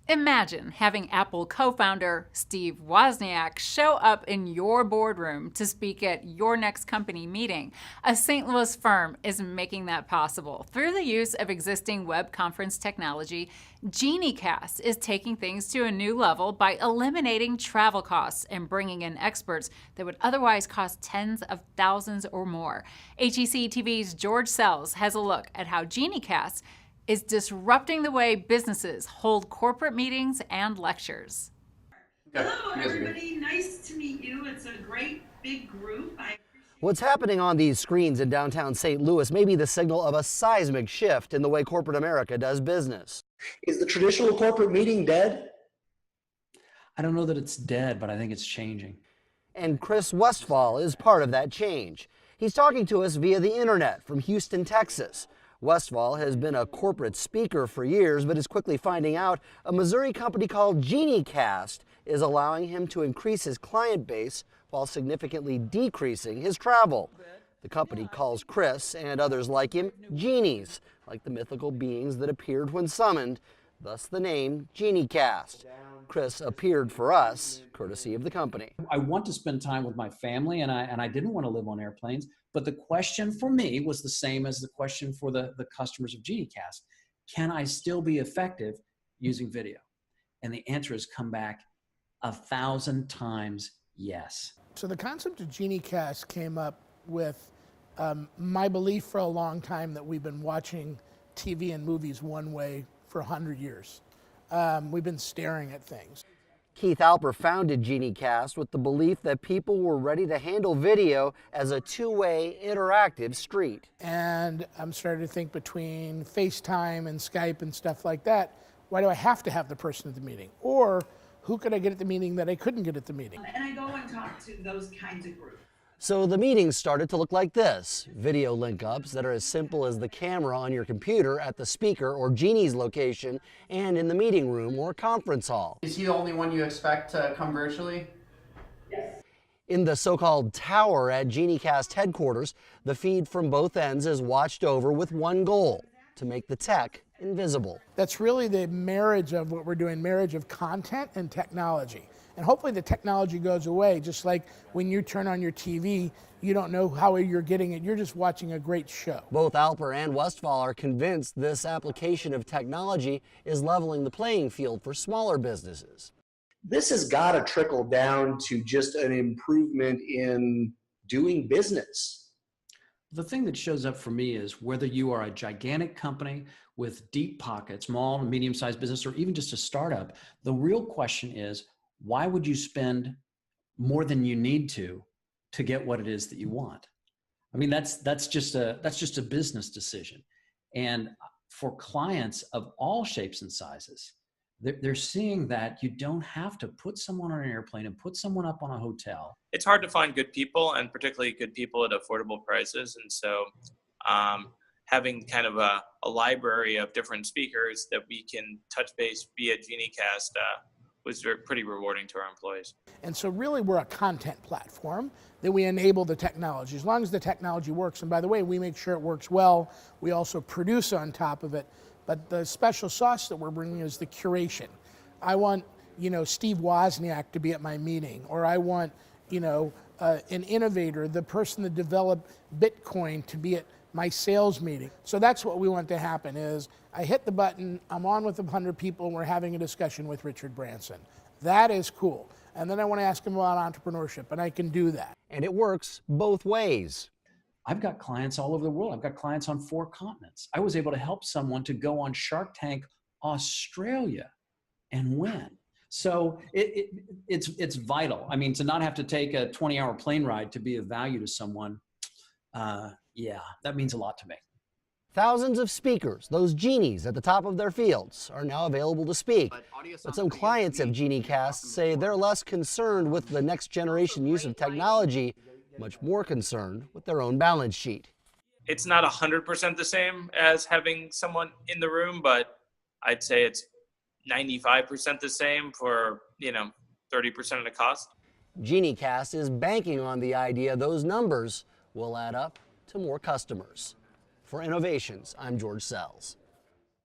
Imagine having Apple co-founder Steve Wozniak show up in your boardroom to speak at your next company meeting. A St. Louis firm is making that possible. Through the use of existing web conference technology, Geniecast is taking things to a new level by eliminating travel costs and bringing in experts that would otherwise cost tens of thousands or more. HEC TV's George Sells has a look at how Geniecast is disrupting the way businesses hold corporate meetings and lectures. Hello, everybody. Nice to meet you. It's a great big group. What's happening on these screens in downtown St. Louis may be the signal of a seismic shift in the way corporate America does business. Is the traditional corporate meeting dead? I don't know that it's dead, but I think it's changing. And Chris Westfall is part of that change. He's talking to us via the internet from Houston, Texas. Westfall has been a corporate speaker for years, but is quickly finding out a Missouri company called Geniecast is allowing him to increase his client base while significantly decreasing his travel. The company calls Chris and others like him genies, like the mythical beings that appeared when summoned, thus the name Geniecast. Chris appeared for us, courtesy of the company. I want to spend time with my family, and I didn't want to live on airplanes. But the question for me was the same as the question for the customers of Geniecast. Can I still be effective using video? And the answer has come back 1,000 times yes. So the concept of Geniecast came up with my belief for a long time that we've been watching TV and movies one way for 100 years. We've been staring at things. Keith Alper founded Geniecast with the belief that people were ready to handle video as a two-way interactive street. And I'm starting to think between FaceTime and Skype and stuff like that, why do I have to have the person at the meeting? Or who could I get at the meeting that I couldn't get at the meeting? And I go and talk to those kinds of groups. So the meetings started to look like this, video link-ups that are as simple as the camera on your computer at the speaker or Genie's location and in the meeting room or conference hall. Is he the only one you expect to come virtually? Yes. In the so-called tower at Geniecast headquarters, the feed from both ends is watched over with one goal, to make the tech invisible. That's really the marriage of what we're doing, marriage of content and technology. And hopefully the technology goes away, just like when you turn on your TV, you don't know how you're getting it, you're just watching a great show. Both Alper and Westfall are convinced this application of technology is leveling the playing field for smaller businesses. This has got to trickle down to just an improvement in doing business. The thing that shows up for me is whether you are a gigantic company with deep pockets, small and medium-sized business, or even just a startup, the real question is, why would you spend more than you need to get what it is that you want? I mean, that's just a business decision. And for clients of all shapes and sizes, they're seeing that you don't have to put someone on an airplane and put someone up on a hotel. It's hard to find good people, and particularly good people at affordable prices. And so having kind of a library of different speakers that we can touch base via Geniecast was pretty rewarding to our employees. And so really we're a content platform that we enable the technology, as long as the technology works. And by the way, we make sure it works well. We also produce on top of it. But the special sauce that we're bringing is the curation. I want, Steve Wozniak to be at my meeting, or I want, an innovator, the person that developed Bitcoin, to be at my sales meeting. So that's what we want to happen is I hit the button, I'm on with 100 people, and we're having a discussion with Richard Branson. That is cool. And then I want to ask him about entrepreneurship, and I can do that. And it works both ways. I've got clients all over the world. I've got clients on 4 continents. I was able to help someone to go on Shark Tank Australia and win. So it's vital. I mean, to not have to take a 20-hour plane ride to be of value to someone, yeah, that means a lot to me. Thousands of speakers, those genies at the top of their fields, are now available to speak. But some clients of Geniecast say they're less concerned with the next generation use of technology, much more concerned with their own balance sheet. It's not 100% the same as having someone in the room, but I'd say it's 95% the same for, 30% of the cost. Geniecast is banking on the idea those numbers will add up to more customers. For Innovations, I'm George Sells.